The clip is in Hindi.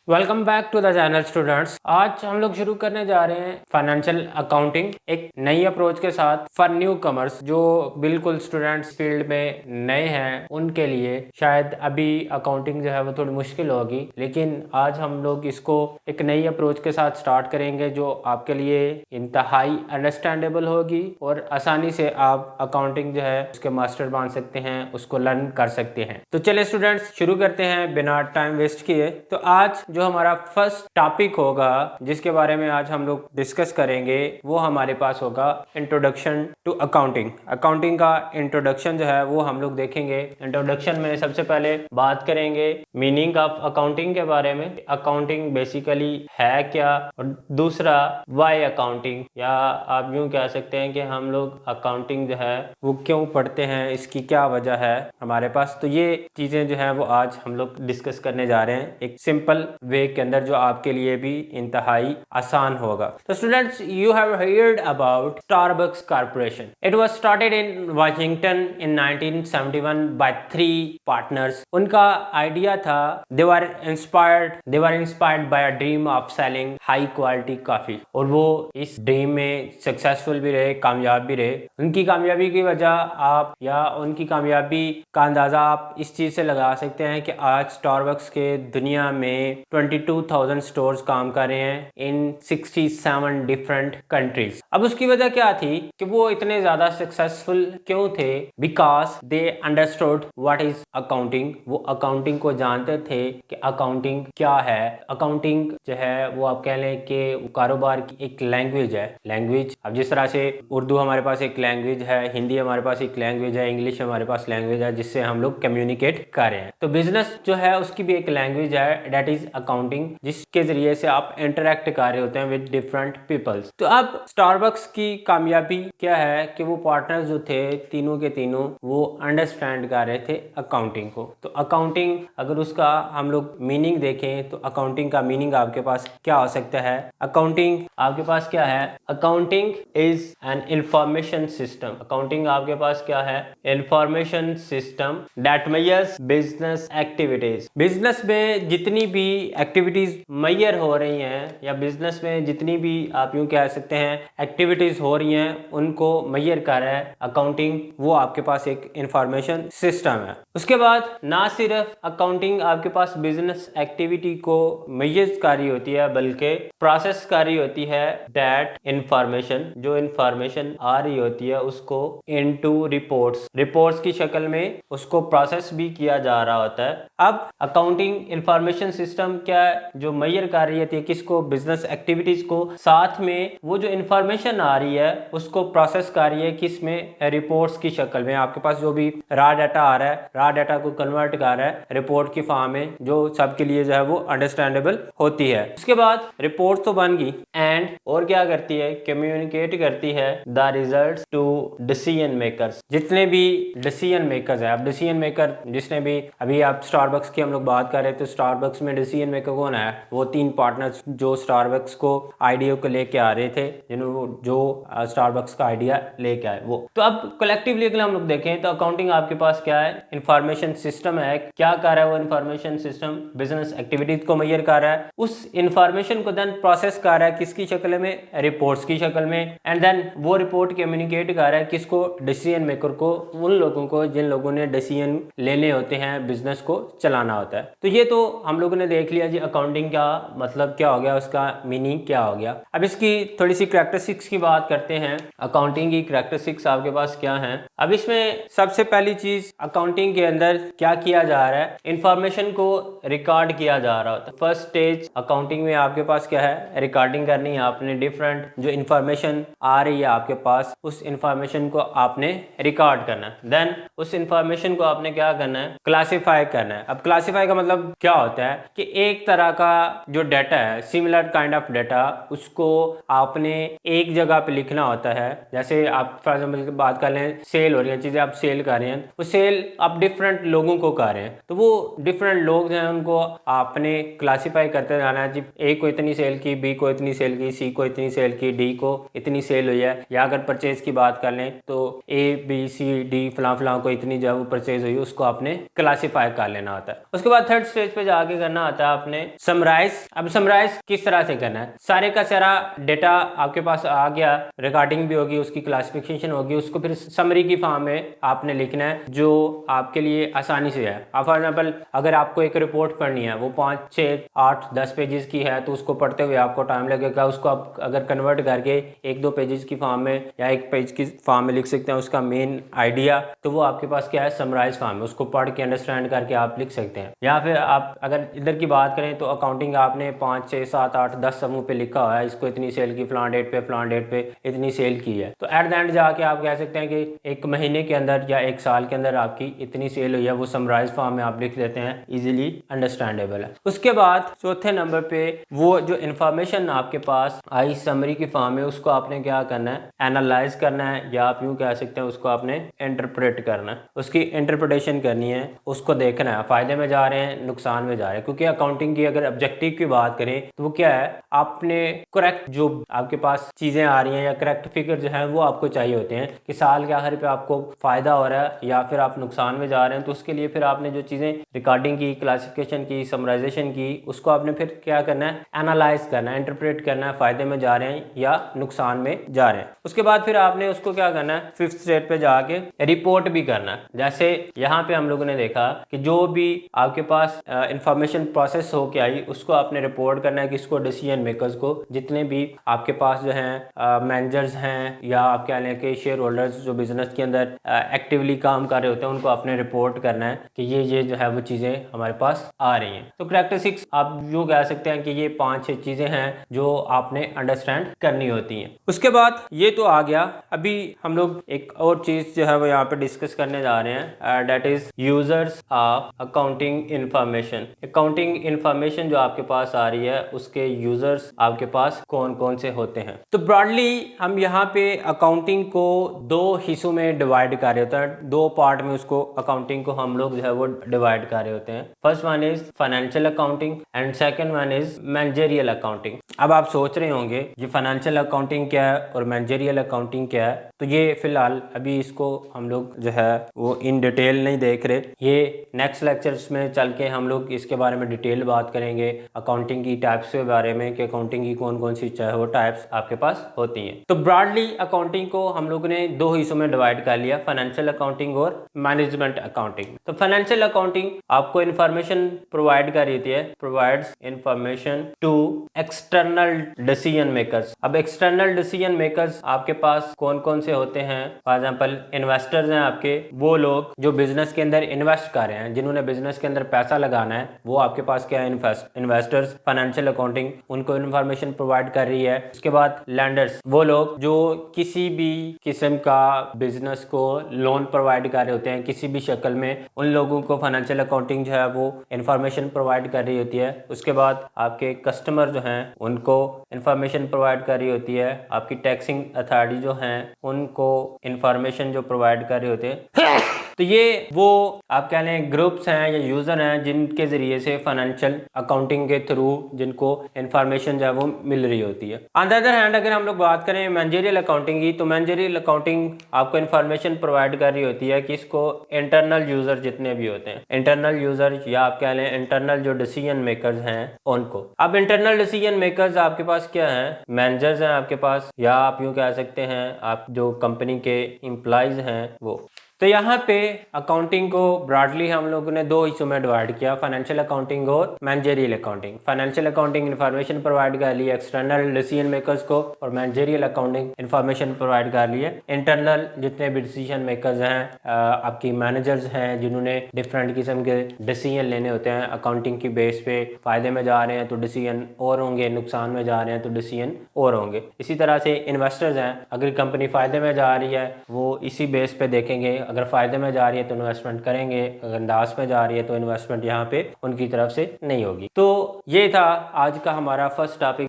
Welcome back to the channel students. आज हम लोग शुरू करने जा रहे हैं फाइनेंशियल अकाउंटिंग एक नई अप्रोच के साथ फॉर न्यू कमर्स। जो बिल्कुल स्टूडेंट्स फील्ड में नए हैं उनके लिए शायद अभी अकाउंटिंग जो है वो थोड़ी मुश्किल होगी, लेकिन आज हम लोग इसको एक नई अप्रोच के साथ स्टार्ट करेंगे जो आपके लिए इंतहाई अंडरस्टैंडेबल होगी और आसानी से आप अकाउंटिंग जो है उसके मास्टर बन सकते हैं, उसको लर्न कर सकते हैं। तो चलिए स्टूडेंट्स शुरू करते हैं बिना टाइम वेस्ट किए। तो आज जो हमारा फर्स्ट टॉपिक होगा जिसके बारे में आज हम लोग डिस्कस करेंगे वो हमारे पास होगा इंट्रोडक्शन टू अकाउंटिंग। अकाउंटिंग का इंट्रोडक्शन जो है वो हम लोग देखेंगे। इंट्रोडक्शन में सबसे पहले बात करेंगे मीनिंग ऑफ अकाउंटिंग के बारे में, अकाउंटिंग बेसिकली है क्या, और दूसरा वाई अकाउंटिंग, या आप यूं कह सकते हैं कि हम लोग अकाउंटिंग जो है वो क्यों पढ़ते हैं, इसकी क्या वजह है हमारे पास। तो ये चीजें जो है वो आज हम लोग डिस्कस करने जा रहे हैं एक सिंपल वे के अंदर जो आपके लिए भी इंतहाई आसान होगा। तो students, you have heard about Starbucks corporation. It was started in Washington in 1971 by 3 partners. उनका आइडिया था, they were inspired by a dream of selling high quality coffee, और वो इस ड्रीम में सक्सेसफुल भी रहे, कामयाब भी रहे। उनकी कामयाबी की वजह आप या उनकी कामयाबी का अंदाजा आप इस चीज से लगा सकते हैं कि आज स्टारबक्स के दुनिया में 22,000 स्टोर्स काम कर रहे हैं इन 67 डिफरेंट कंट्रीज। अब उसकी वजह क्या थी कि वो इतने ज्यादा सक्सेसफुल क्यों थे? Because they understood what is accounting. वो अकाउंटिंग को जानते थे कि अकाउंटिंग क्या है। अकाउंटिंग जो है वो आप कह लें कि कारोबार की एक लैंग्वेज है। लैंग्वेज अब जिस तरह से उर्दू हमारे पास एक लैंग्वेज है, हिंदी हमारे पास एक लैंग्वेज है, इंग्लिश हमारे पास लैंग्वेज है जिससे हम लोग कम्युनिकेट कर रहे हैं। तो बिजनेस जो है उसकी भी एक लैंग्वेज है, दैट इज अकाउंटिंग, जिसके जरिए से आप इंटरेक्ट कर रहे होते हैं विद डिफरेंट पीपल्स। तो अब स्टारबक्स की कामयाबी क्या है कि वो पार्टनर्स जो थे तीनों के तीनों वो अंडरस्टैंड कर रहे थे अकाउंटिंग को। तो अकाउंटिंग अगर उसका हम लोग मीनिंग देखें तो अकाउंटिंग का मीनिंग आपके पास क्या हो सकता है? अकाउंटिंग आपके पास क्या है? Accounting is an information system. Accounting आपके पास क्या है? Information system that measures business activities. Business में जितनी भी एक्टिविटीज मेजर हो रही हैं या बिजनेस में जितनी भी आप यूं कह सकते हैं एक्टिविटीज हो रही हैं उनको मेजर कर रहा है अकाउंटिंग। वो आपके पास एक इंफॉर्मेशन सिस्टम है। उसके बाद ना सिर्फ अकाउंटिंग आपके पास बिजनेस एक्टिविटी को मेजर कर रही होती है बल्कि प्रोसेस कर रही होती है दैट इंफॉर्मेशन, जो इंफॉर्मेशन आ रही होती है उसको इनटू रिपोर्ट्स की शक्ल में उसको प्रोसेस भी किया जा रहा होता है। अब अकाउंटिंग इंफॉर्मेशन सिस्टम क्या है? जो मेजर कर रही है किसको? बिजनेस एक्टिविटीज को। साथ में वो जो इंफॉर्मेशन आ रही है उसको प्रोसेस कर रही है किस में? रिपोर्ट्स की शक्ल में। आपके पास जो भी रॉ डाटा आ रहा है, रॉ डाटा को कन्वर्ट कर रहा है रिपोर्ट की फॉर्म में, जो सबके लिए जो है वो अंडरस्टैंडेबल होती है। उसके बाद रिपोर्ट तो बन गई, एंड और क्या करती है? कम्युनिकेट करती है the results to decision makers. जितने भी डिसीजन मेकर्स है, अब डिसीजन मेकर जिसने भी अभी आप स्टारबक्स की हम लोग बात कर रहे थे, तो स्टारबक्स में डिसीजन मेकर कौन है? वो 3 पार्टनर्स जो स्टारबक्स को आइडिया को लेके आ रहे थे, जो स्टारबक्स का आइडिया लेके आए वो। तो अब कलेक्टिवली अगर हम लोग देखें तो अकाउंटिंग आपके पास क्या है? इंफॉर्मेशन सिस्टम है। क्या कर रहा है वो इंफॉर्मेशन सिस्टम? बिजनेस एक्टिविटीज को मेजर कर रहा है। उस इंफॉर्मेशन को देन प्रोसेस कर रहा है किसकी शक्ल में? रिपोर्ट्स की शक्ल में। एंड देन वो रिपोर्ट कम्युनिकेट कर रहा है किसको? डिसीजन मेकर को, उन लोगों को जिन लोगों ने डिसीजन लेने होते हैं, बिजनेस को चलाना होता है। तो ये तो हम लोगों ने देख लिया जी अकाउंटिंग का मतलब क्या हो गया, उसका मीनिंग क्या हो गया। अब इसकी थोड़ी सी कैरेक्टरिस्टिक्स की बात करते हैं। अकाउंटिंग की कैरेक्टरिस्टिक्स आपके पास क्या है? अब इसमें सबसे पहली चीज अकाउंटिंग के अंदर क्या किया जा रहा है? इंफॉर्मेशन को रिकॉर्ड किया जा रहा होता है। फर्स्ट स्टेज अकाउंटिंग में आपके पास क्या है? रिकॉर्डिंग करनी है आपने। डिफरेंट जो इंफॉर्मेशन आ रही है आपके पास उस इंफॉर्मेशन को आपने रिकॉर्ड करना है। देन उस इंफॉर्मेशन को आपने क्या करना है? क्लासिफाई करना है। अब क्लासिफाई का मतलब क्या होता है कि एक तरह का जो डाटा है, सिमिलर काइंड ऑफ डाटा, उसको आपने एक जगह पे लिखना होता है। जैसे आप फॉर एग्जाम्पल की बात कर लें, सेल हो रही है चीजें, आप सेल कर रहे हैं, वो सेल आप डिफरेंट लोगों को कर रहे हैं, तो वो डिफरेंट लोग हैं उनको आपने क्लासिफाई करते जाना है जी। ए को इतनी सेल की, बी को इतनी सेल की, होगी, सी को इतनी सेल की, डी को इतनी सेल हुई है, या अगर परचेज की बात कर लें तो ए बी सी डी फलां को इतनी जो परचेज हुई उसको आपने क्लासीफाई कर लेना होता है। उसके बाद थर्ड स्टेज पे जाके करना होता है आपने समराइज। अब समराइज किस तरह से करना है, सारे का सारा डेटा आपके पास आ गया, रिकॉर्डिंग भी होगी, उसकी क्लासिफिकेशन होगी, उसको फिर समरी की फॉर्म में आपने लिखना है जो आपके लिए आसानी से है। फॉर एग्जाम्पल अगर आपको एक रिपोर्ट पढ़नी है, वो 5, 6, 8, 10 पेजेस की है, तो उसको पढ़ते हुए आपको टाइम लगेगा। उसको आप अगर कन्वर्ट करके 1-2 पेजेस की फॉर्म में या 1 पेज की फॉर्म में लिख सकते हैं उसका मेन आइडिया, तो वो आपके पास क्या है, समराइज फॉर्म है, उसको पढ़ के अंडरस्टैंड करके आप लिख सकते हैं। या फिर आप अगर इधर की बात करें तो अकाउंटिंग आपने 5, 6, 7, 8, 10 समूह पे लिखा हुआ है, इसको इतनी सेल की फलां डेट पे इतनी सेल की है, तो एट द एंड जाके आप कह सकते हैं कि एक महीने के अंदर या एक साल के अंदर आपकी इतनी सेल हुई है, वो समराइज फॉर्म में आप लिख देते हैं, इजीली अंडरस्टैंडेबल है। उसके बाद चौथे नंबर पे वो जो इंफॉर्मेशन आपके पास आई समरी की फॉर्म में, उसको आपने क्या करना है, एनालाइज करना है, या आप यूँ कह सकते हैं उसको आपने इंटरप्रेट करना है, उसकी इंटरप्रिटेशन करनी है, उसको देखना है फायदे में जा रहे हैं नुकसान में जा रहे हैं। क्योंकि अकाउंटिंग की अगर ऑब्जेक्टिव की बात करें तो वो क्या है, आपने करेक्ट जो आपके पास चीजें आ रही हैं या करेक्ट फिगर जो है वो आपको चाहिए होते हैं कि साल के आखिर पे आपको फायदा हो रहा है या फिर आप नुकसान में जा रहे हैं। तो उसके लिए फिर आपने जो चीजें रिकॉर्डिंग की, क्लासिफिकेशन की, समराइजेशन की, उसको आपने फिर क्या करना है, एनालाइज करना है, इंटरप्रेट करना है, फायदे में जा रहे हैं या नुकसान में जा रहे हैं। उसके बाद फिर आपने उसको क्या करना है, फिफ्थ स्टेज पे जाके रिपोर्ट भी करना है। जैसे यहाँ पे हम लोगों ने देखा कि जो भी आपके पास इंफॉर्मेशन प्रोसेस हो के आई उसको आपने रिपोर्ट करना है, किसको, डिसीजन मेकर्स को, जितने भी आपके पास जो हैं मैनेजर्स हैं या आप कह लें कि शेयर होल्डर्स जो बिजनेस के अंदर एक्टिवली काम कर रहे होते हैं, उनको आपने रिपोर्ट करना है कि ये जो है वो चीज़ें हमारे पास आ रही हैं। तो कैरेक्टरिस्टिक्स आप यूँ कह सकते हैं कि ये 5-6 चीज़ें हैं जो आपने अंडरस्टैंड करनी होती हैं। उसके बाद ये तो आ गया, अभी हम लोग एक और चीज़ जो है वो यहाँ पे डिस्कस करने जा रहे हैं, that is users of accounting information. Accounting information जो आपके पास आ रही है उसके यूजर्स आपके पास कौन कौन से होते हैं। तो ब्रॉडली हम यहाँ पे अकाउंटिंग को 2 हिस्सों में डिवाइड कर रहे होते हैं, 2 पार्ट में उसको अकाउंटिंग को हम लोग जो है वो डिवाइड कर रहे होते हैं। First one is financial accounting and second one is managerial accounting. अब आप सोच रहे होंगे ये फाइनेंशियल अकाउंटिंग क्या है और मैनेजरियल अकाउंटिंग क्या है, तो ये फिलहाल अभी इसको हम लोग जो है वो इन डिटेल नहीं देख रहे, ये नेक्स्ट लेक्चर्स में चल के हम लोग इसके बारे में डिटेल बात करेंगे, अकाउंटिंग की टाइप्स के बारे में कि अकाउंटिंग की कौन कौन सी चाहे वो टाइप्स आपके पास होती हैं। तो ब्रॉडली अकाउंटिंग को हम लोग ने 2 हिस्सों में डिवाइड कर लिया, फाइनेंशियल अकाउंटिंग और मैनेजमेंट अकाउंटिंग। तो फाइनेंशियल अकाउंटिंग आपको इन्फॉर्मेशन प्रोवाइड कर रही है, provides information to external decision makers. अब एक्सटर्नल डिसीजन मेकर्स आपके पास कौन कौन से होते हैं, फॉर एग्जांपल इन्वेस्टर्स हैं आपके, वो लोग जो बिजनेस के अंदर इन्वेस्ट कर रहे हैं, जिन्होंने बिजनेस के अंदर पैसा लगाना है, वो आपके पास क्या है, इन्वेस्टर्स। फाइनेंशियल अकाउंटिंग उनको इन्फॉर्मेशन प्रोवाइड कर रही है। उसके बाद लैंडर्स, वो लोग जो किसी भी किस्म का बिजनेस को लोन प्रोवाइड कर रहे होते हैं किसी भी शक्ल में, उन लोगों को फाइनेंशियल अकाउंटिंग जो है वो इन्फॉर्मेशन प्रोवाइड कर रही होती है। उसके बाद आपके कस्टमर जो हैं उनको इन्फॉर्मेशन प्रोवाइड कर रही होती है। आपकी टैक्सिंग अथॉरिटी जो हैं उनको इन्फॉर्मेशन जो प्रोवाइड कर रहे होते हैं। तो ये वो आप कह लें ग्रुप्स हैं या यूजर हैं जिनके जरिए से फाइनेंशियल अकाउंटिंग के थ्रू जिनको इन्फॉर्मेशन जो है वो मिल रही होती है। ऑन द अदर हैंड अगर हम लोग बात करें मैनेजरियल अकाउंटिंग की, तो मैनेजरियल अकाउंटिंग आपको इन्फॉर्मेशन प्रोवाइड कर रही होती है किसको, इंटरनल यूजर जितने भी होते हैं, इंटरनल यूजर या आप कह लें इंटरनल जो डिसीजन मेकर्स हैं उनको। अब इंटरनल डिसीजन मेकर्स आपके पास क्या है, मैनेजर्स हैं आपके पास, या आप यूँ कह सकते हैं आप जो कंपनी के एम्प्लॉइज हैं वो। तो यहाँ पे अकाउंटिंग को ब्रॉडली हम लोगों ने 2 हिस्सों में डिवाइड किया, फाइनेंशियल अकाउंटिंग और managerial accounting. Financial accounting information provide कर ली एक्सटर्नल डिसीजन मेकर्स को, और मैनेजरियल अकाउंटिंग इन्फॉर्मेशन प्रोवाइड कर ली है इंटरनल जितने भी डिसीजन मेकर्स हैं, आपकी मैनेजर्स हैं जिन्होंने डिफरेंट किस्म के डिसीजन लेने होते हैं अकाउंटिंग की बेस पे। फायदे में जा रहे हैं तो डिसीजन और होंगे, नुकसान में जा रहे हैं तो डिसीजन और होंगे। इसी तरह से इन्वेस्टर्स हैं, अगर कंपनी फायदे में जा रही है वो इसी बेस पे देखेंगे, अगर फायदे में जा रही है तो इन्वेस्टमेंट करेंगे, अगर लॉस में जा रही है तो इन्वेस्टमेंट यहाँ पे उनकी तरफ से नहीं होगी। तो ये था आज का हमारा फर्स्ट टॉपिक।